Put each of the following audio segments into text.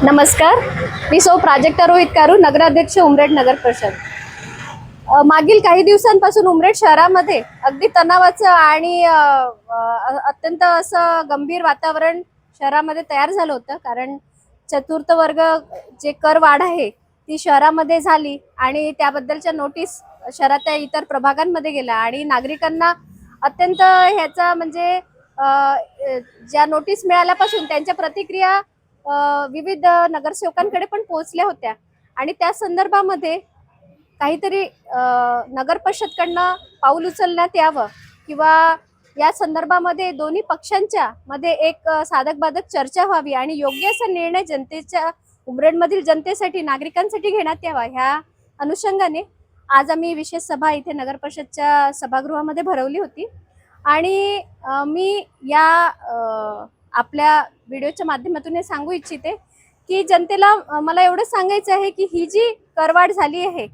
नमस्कार, मी सौ प्राजक्ता रोहित कारू, नगराध्यक्ष उमरेड नगर परिषद। मागील काही दिवसांपासून उमरेड शहरामध्ये अगदी तणावाचं आणि अत्यंत असं गंभीर वातावरण शहरामध्ये तयार झालं होतं। कारण चतुर्थ वर्ग जे कर वाढ आहे ती शहरामध्ये झाली आणि त्याबद्दलच्या नोटीस शहराच्या इतर प्रभागांमध्ये गेल्या आणि नागरिकांना अत्यंत ह्याचा म्हणजे ज्या नोटीस मिळाल्यापासून त्यांच्या प्रतिक्रिया विविध नगरसेवकांकडे पण पोहोचल्या होत्या आणि त्या संदर्भामध्ये काहीतरी नगर परिषदकडनं पाऊल उचलण्यात यावं किंवा या संदर्भामध्ये दोन्ही पक्षांच्या मध्ये एक साधक बाधक चर्चा व्हावी आणि योग्य असा निर्णय जनतेच्या उमरेडमधील जनतेसाठी नागरिकांसाठी घेण्यात यावा। ह्या अनुषंगाने आज आम्ही विशेष सभा इथे नगर परिषदच्या सभागृहामध्ये भरवली होती आणि मी या आपल्या व्हिडिओच्या माध्यमातून हे सांगू इच्छिते की जनतेला मला एवढं सांगायचं आहे की ही जी करवाढ झाली आहे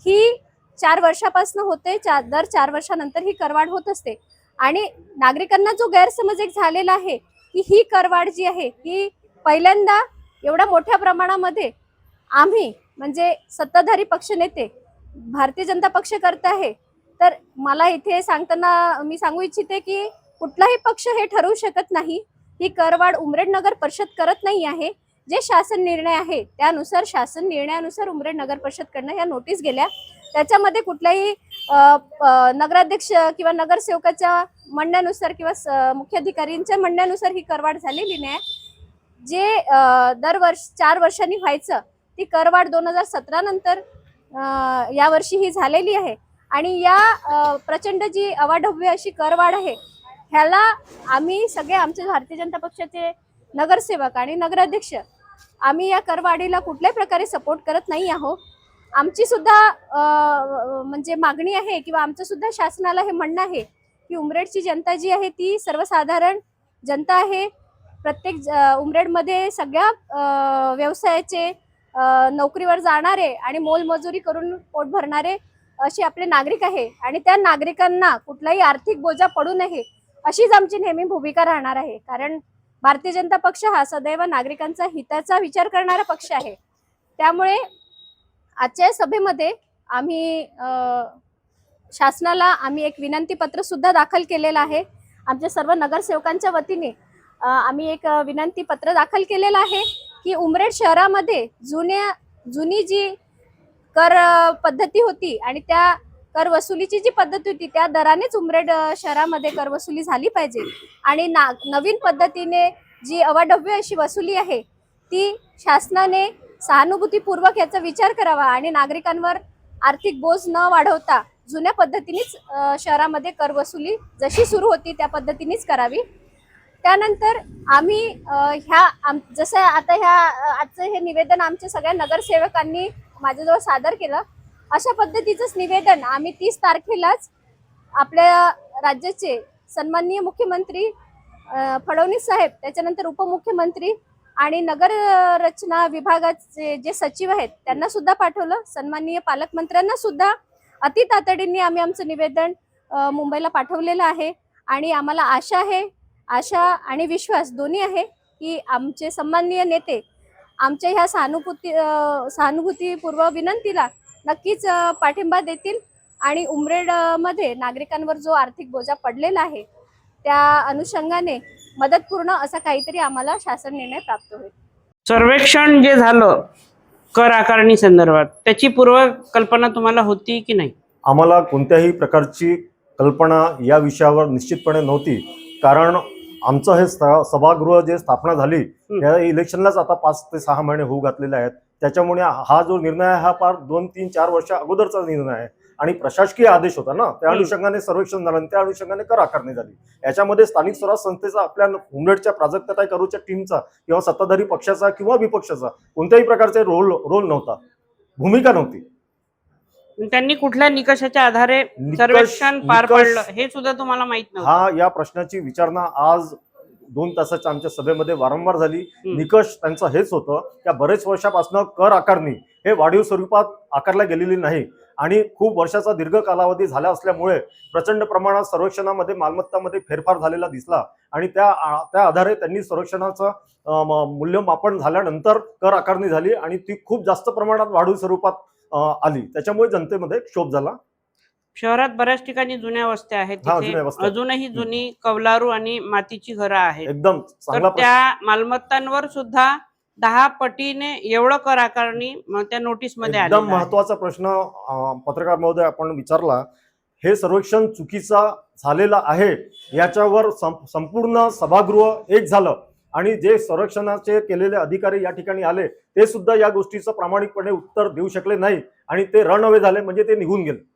ही 4 वर्षापासून होते, दर 4 वर्षानंतर ही करवाढ होत असते आणि नागरिकांना जो गैरसमज एक झालेला आहे की ही करवाढ जी आहे ही पहिल्यांदा एवढ्या मोठ्या प्रमाणामध्ये आम्ही म्हणजे सत्ताधारी पक्ष नेते भारतीय जनता पक्ष करत आहे। तर मला इथे सांगताना मी सांगू इच्छिते की कुठलाही पक्ष हे ठरवू शकत नाही, ही करवाढ उमरेड नगर परिषद करत नाही आहे। जे शासन निर्णय आहे त्यानुसार शासन निर्णयानुसार उमरेड नगर परिषदकडनं या नोटीस गेल्या, त्याच्यामध्ये कुठल्याही नगराध्यक्ष किंवा नगरसेवकाच्या म्हणण्यानुसार किंवा मुख्याधिकाऱ्यांच्या म्हणण्यानुसार ही करवाढ झालेली नाही। जे दरवर्षी 4 वर्षांनी व्हायचं ती करवाढ 2017 नंतर यावर्षी ही झालेली आहे आणि या प्रचंड जी अवाढव्य अशी करवाढ आहे ह्याला आम्ही सगळे आमचे भारतीय जनता पक्षाचे नगरसेवक आणि नगराध्यक्ष आम्ही या करवाढीला कुठल्याही प्रकारे सपोर्ट करत नाही आहोत। आमची सुद्धा म्हणजे मागणी आहे किंवा आमचं सुद्धा शासनाला हे म्हणणं आहे की उमरेडची जनता जी आहे ती सर्वसाधारण जनता आहे। प्रत्येक उमरेडमध्ये सगळ्या व्यवसायाचे नोकरीवर जाणारे आणि मोलमजुरी करून पोट भरणारे असे आपले नागरिक आहे आणि त्या नागरिकांना कुठलाही आर्थिक बोजा पडू नये अशीच आमची नेहमी भूमिका राहणार आहे। कारण भारतीय जनता पक्ष हा सदैव नागरिकांचा हिताचा विचार करणारा पक्ष आहे। त्यामुळे आजच्या सभेमध्ये आम्ही शासनाला आम्ही एक विनंती पत्र सुद्धा दाखल केलेलं आहे। आमच्या सर्व नगरसेवकांच्या वतीने आम्ही एक विनंती पत्र दाखल केलेलं आहे की उमरेड शहरामध्ये जुनी जी कर पद्धती होती आणि त्या कर वसुलीची जी पद्धत होती त्या दरानेच उमरेड शहरामध्ये कर वसुली झाली पाहिजे आणि नवीन पद्धतीने जी अवाढव्य अशी वसुली आहे ती शासनाने सहानुभूतीपूर्वक याचा विचार करावा आणि नागरिकांवर आर्थिक बोज न वाढवता जुन्या पद्धतीनेच शहरामध्ये कर वसुली जशी सुरू होती त्या पद्धतीनेच करावी। त्यानंतर आम्ही जसं आता आजचं हे निवेदन आमच्या सगळ्या नगरसेवकांनी माझ्याजवळ सादर केलं, अशा पद्धतीचंच निवेदन आम्ही 30 तारखेलाच आपल्या राज्याचे सन्माननीय मुख्यमंत्री फडणवीस साहेब, त्याच्यानंतर उपमुख्यमंत्री आणि नगर रचना विभागाचे जे सचिव आहेत त्यांना सुद्धा पाठवलं। सन्माननीय पालकमंत्र्यांना सुद्धा अति तातडीने आम्ही आमचं निवेदन मुंबईला पाठवलेलं आहे आणि आम्हाला आशा आणि विश्वास दोन्ही आहे की आमचे सन्माननीय नेते आमच्या ह्या सहानुभूतीपूर्व विनंतीला नक्कीच पाठिंबा देतील आणि उमरेडमध्ये नागरिकांवर जो आर्थिक बोजा पडलेला आहे त्या अनुषंगाने मदतपूर्ण असा काहीतरी आम्हाला शासन निर्णय प्राप्त होईल। सर्वेक्षण जे झालं कर आकारणी संदर्भात त्याची पूर्वकल्पना तुम्हाला होती की नाही? आम्हाला कोणत्याही प्रकारची कल्पना या विषयावर निश्चितपणे नव्हती। कारण आमचं हे सभागृह जे स्थापना झाली या इलेक्शनलाच आता 5 ते 6 महिने होऊ घातलेले आहेत। त्याच्यामुळे हा जो निर्णय आहे हा फार 2, 3, 4 वर्ष अगोदरचा निर्णय आहे आणि प्रशासकीय आदेश होता ना, त्या अनुषंगाने सर्वेक्षण झालं, त्या अनुषंगाने कर आकारणी झाली। याच्यामध्ये स्थानिक स्वराज्य संस्थेचा आपल्या उमरेडच्या प्राजक्ता करूच्या टीमचा किंवा सत्ताधारी पक्षाचा किंवा विपक्षाचा कोणत्याही प्रकारचा रोल नव्हता, भूमिका नव्हती। त्यांनी कुठल्या निकषाच्या आधारे सर्वेक्षण पार पाडलं हे सुद्धा तुम्हाला माहित नव्हतं? हा या प्रश्नाची विचारणा आज 2 तासाच्या आमच्या सभेमध्ये वारंवार झाली। निकष त्यांचं हेच होतं की बरेच वर्षापासून कर आकारणी हे वाढीव स्वरूपात आकारला गेलेली नाही आणि खूप वर्षाचा दीर्घ कालावधी झाला असल्यामुळे प्रचंड प्रमाणात सर्वेक्षणामध्ये मालमत्तामध्ये फेरफार झालेला दिसला आणि त्या आधारे त्यांनी सर्वेक्षणाचं मूल्यमापन झाल्यानंतर कर आकारणी झाली आणि ती खूप जास्त प्रमाणात वाढीव स्वरूपात आली. त्याच्यामुळे जनतेमध्ये क्षोभ झाला. शहरात बऱ्याच ठिकाणी जुन्या वस्त्या आहेत, हा, तिथे जुन्या वस्त्या. अजूनही जुनी कौलारू आणि मातीची घरं आहेत. एकदम तर चांगला त्या मालमत्तांवर सुद्धा 10 पटीने एवढं कर आकारणी त्या नोटीस मध्ये एकदम आलेलं आहे. महत्वाचा प्रश्न पत्रकार महोदय आपण विचारला. हे सर्वेक्षण चुकीचा झालेला आहे याच्यावर संपूर्ण सभागृह एक झालं आणि जे सर्वेक्षणाचे केलेले अधिकारी या ठिकाणी आले ते सुद्धा या गोष्टीचं प्रामाणिकपणे उत्तर देऊ शकले नाही आणि ते रनअवे झाले, म्हणजे ते निघून गेले.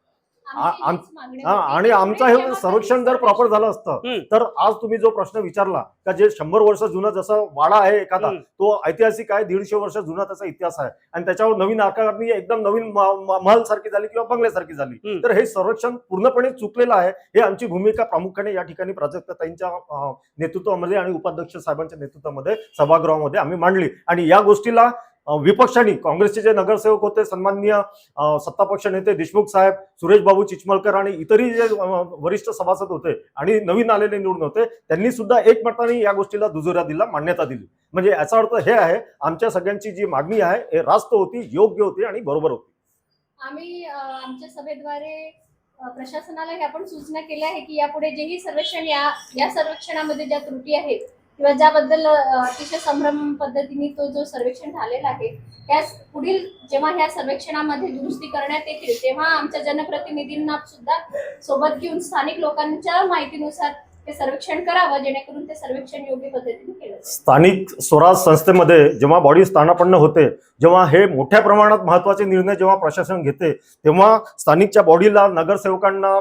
आणि आमचं हे सर्वेक्षण जर प्रॉपर झालं असतं तर आज तुम्ही जो प्रश्न विचारला का जे 100 वर्ष जुना जसं वाडा आहे एखादा तो ऐतिहासिक आहे, 150 वर्ष जुना त्याचा इतिहास आहे आणि त्याच्यावर नवीन आकारणी एकदम नवीन महल सारखी झाली किंवा बंगल्यासारखी झाली, तर हे सर्वेक्षण पूर्णपणे चुकलेलं आहे. हे आमची भूमिका प्रामुख्याने या ठिकाणी प्राजक्ताताईंच्या नेतृत्वामध्ये आणि उपाध्यक्ष साहेबांच्या नेतृत्वामध्ये सभागृहामध्ये आम्ही मांडली आणि या गोष्टीला विपक्षांनी काँग्रेसचे जे नगरसेवक होते, सन्माननीय सत्तापक्ष नेते देशमुख साहेब, सुरेश बाबू चिचमलकर आणि इतरही जे वरिष्ठ सभासद होते आणि नवीन आलेले निवडून होते, त्यांनी सुद्धा एकमताने या गोष्टीला दुजोरा दिला, मान्यता दिली. म्हणजे याचा अर्थ हे आहे आमच्या सगळ्यांची जी मागणी आहे हे रास्त होती, योग्य होती आणि बरोबर होती. आम्ही आमच्या सभेद्वारे प्रशासनाला हे आपण सूचना केल्या आहे की यापुढे जेही सर्वेक्षण या सर्वेक्षणामध्ये ज्या त्रुटी आहेत किंवा ज्याबद्दल अतिशय संभ्रम पद्धतीने तो जो सर्वेक्षण झालेला आहे त्या पुढील जेव्हा ह्या सर्वेक्षणामध्ये दुरुस्ती करण्यात येतील तेव्हा आमच्या जनप्रतिनिधींना सुद्धा सोबत घेऊन स्थानिक लोकांच्या माहितीनुसार ते सर्वेक्षण करावं, जेणेकरून ते सर्वेक्षण योग्य पद्धतीने केलं जाईल. स्थानिक स्वराज संस्थेमध्ये जेव्हा बॉडी स्थानापन्न होते, जेव्हा हे मोठ्या प्रमाणात महत्वाचे निर्णय जेव्हा प्रशासन घेते तेव्हा स्थानिकच्या बॉडीला, नगरसेवकांना,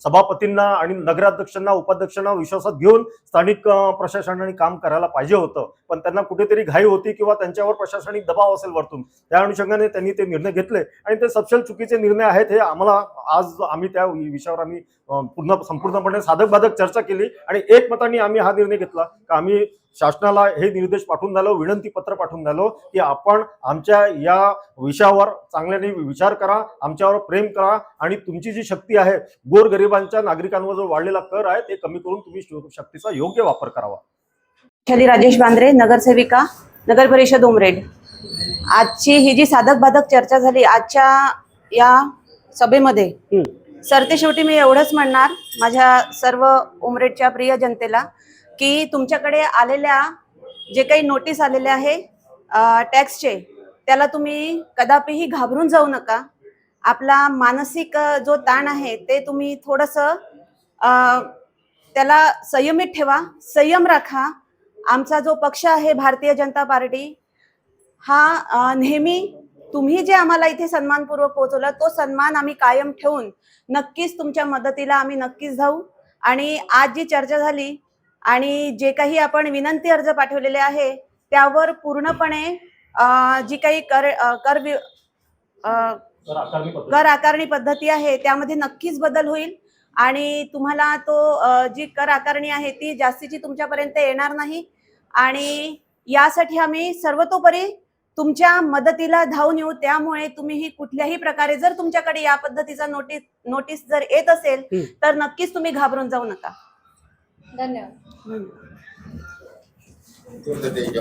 सभापतींना आणि नगराध्यक्षांना, उपाध्यक्षांना विश्वासात घेऊन स्थानिक प्रशासनाने काम करायला पाहिजे होतं. पण त्यांना कुठेतरी घाई होती किंवा त्यांच्यावर प्रशासनिक दबाव असेल वरतून, त्या अनुषंगाने त्यांनी ते निर्णय घेतले आणि ते सपशेल चुकीचे निर्णय आहेत. हे आम्हाला आज आम्ही त्या विषयावर आम्ही संपूर्णपणे साधक बाधक चर्चा केली आणि एकमताने आम्ही हा निर्णय घेतला की आम्ही शासनाला हे निर्देश पाठवून द्यालो, विनंती पत्र पाठवून द्यालो की आपण आमच्या या विषयावर चांगल्याने विचार करा, आमच्यावर प्रेम करा आणि तुमची जी शक्ती आहे, गोरगरिबांच्या नागरिकांवर जो वाढलेला कर आहे ते कमी करून तुम्ही शक्तीचा योग्य वापर करावा. राजेश बांद्रे, नगरसेविका, नगर परिषद उमरेड. आजची ही जी साधक बाधक चर्चा झाली आजच्या या सभेमध्ये, सरतेशेवटी मी एवढंच म्हणणार माझ्या सर्व उमरेडच्या प्रिय जनतेला की तुमच्याकडे आलेल्या जे काही नोटीस आलेले आहे टॅक्सचे, त्याला तुम्ही कदापिही घाबरून जाऊ नका. आपला मानसिक जो ताण आहे ते तुम्ही थोडंसं त्याला संयमित ठेवा, संयम राखा. आमचा जो पक्ष आहे भारतीय जनता पार्टी हा नेहमी तुम्ही जे आम्हाला इथे सन्मानपूर्वक पोहोचवला तो सन्मान आम्ही कायम ठेवून नक्कीच तुमच्या मदतीला आम्ही नक्कीच जाऊ. आणि आज जी चर्चा झाली आणि जे काही आपण विनंती अर्ज पाठवलेले आहे त्यावर पूर्णपणे जी काही कर आकारणी पद्धती आहे त्यामध्ये नक्कीच बदल होईल आणि तुम्हाला तो जी कर आकारणी आहे ती जास्तीची तुमच्यापर्यंत येणार नाही. आणि यासाठी आम्ही सर्वतोपरी तुमच्या मदतीला धावून येऊ. त्यामुळे तुम्ही कुठल्याही प्रकारे जर तुमच्याकडे या पद्धतीचा नोटीस जर येत असेल तर नक्कीच तुम्ही घाबरून जाऊ नका. धन्यवाद.